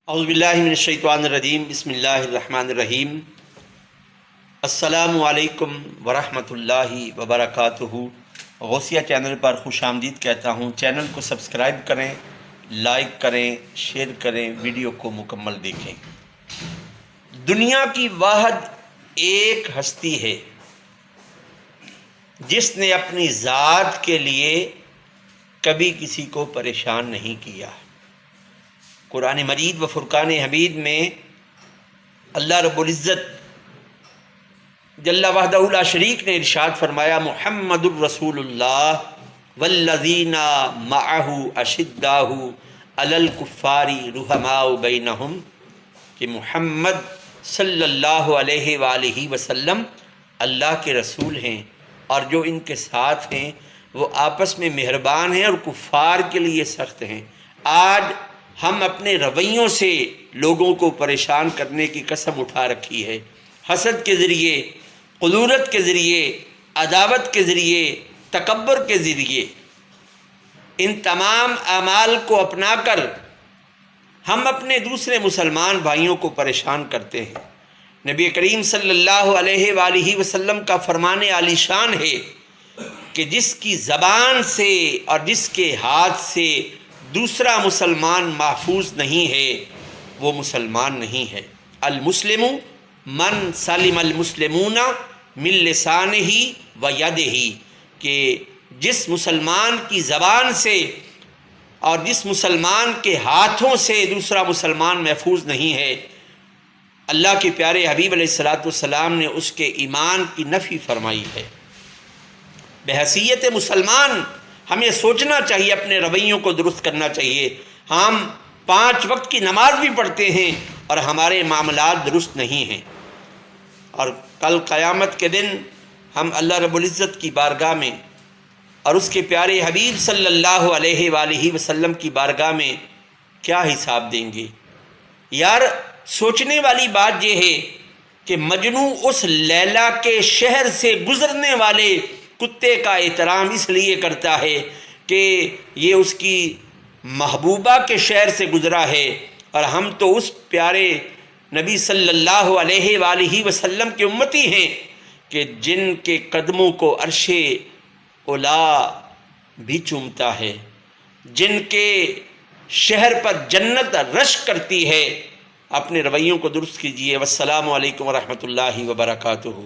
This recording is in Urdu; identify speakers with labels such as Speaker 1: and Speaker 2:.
Speaker 1: اعوذ باللہ من الشیطان الرجیم بسم اللہ الرحمن الرحیم السلام علیکم ورحمۃ اللہ وبرکاتہ۔ غوثیہ چینل پر خوش آمدید کہتا ہوں۔ چینل کو سبسکرائب کریں، لائک کریں، شیئر کریں، ویڈیو کو مکمل دیکھیں۔ دنیا کی واحد ایک ہستی ہے جس نے اپنی ذات کے لیے کبھی کسی کو پریشان نہیں کیا۔ قرآن مجید و فرقان حمید میں اللہ رب العزت جل وحدہ لا شریک نے ارشاد فرمایا، محمد الرسول اللہ والذین معہ اشداء علی الکفار رحماء بینہم، کہ محمد صلی اللہ علیہ وآلہ وسلم اللہ کے رسول ہیں اور جو ان کے ساتھ ہیں وہ آپس میں مہربان ہیں اور کفار کے لیے سخت ہیں۔ آج ہم اپنے رویوں سے لوگوں کو پریشان کرنے کی قسم اٹھا رکھی ہے۔ حسد کے ذریعے، قدورت کے ذریعے، عداوت کے ذریعے، تکبر کے ذریعے، ان تمام اعمال کو اپنا کر ہم اپنے دوسرے مسلمان بھائیوں کو پریشان کرتے ہیں۔ نبی کریم صلی اللہ علیہ وآلہ وسلم کا فرمان عالی شان ہے کہ جس کی زبان سے اور جس کے ہاتھ سے دوسرا مسلمان محفوظ نہیں ہے وہ مسلمان نہیں ہے۔ المسلم من سلم المسلمون من لسانہ و یدہ، کہ جس مسلمان کی زبان سے اور جس مسلمان کے ہاتھوں سے دوسرا مسلمان محفوظ نہیں ہے، اللہ کے پیارے حبیب علیہ الصلاۃ والسلام نے اس کے ایمان کی نفی فرمائی ہے۔ بحیثیت مسلمان ہمیں سوچنا چاہیے، اپنے رویوں کو درست کرنا چاہیے۔ ہم 5 وقت کی نماز بھی پڑھتے ہیں اور ہمارے معاملات درست نہیں ہیں، اور کل قیامت کے دن ہم اللہ رب العزت کی بارگاہ میں اور اس کے پیارے حبیب صلی اللہ علیہ وآلہ وسلم کی بارگاہ میں کیا حساب دیں گے؟ یار، سوچنے والی بات یہ ہے کہ مجنو اس لیلا کے شہر سے گزرنے والے کتے کا احترام اس لیے کرتا ہے کہ یہ اس کی محبوبہ کے شہر سے گزرا ہے، اور ہم تو اس پیارے نبی صلی اللہ علیہ وآلہ وسلم کے امتی ہیں کہ جن کے قدموں کو عرش اولا بھی چومتا ہے، جن کے شہر پر جنت رشک کرتی ہے۔ اپنے رویوں کو درست کیجیے۔ والسلام علیکم ورحمۃ اللہ وبرکاتہ۔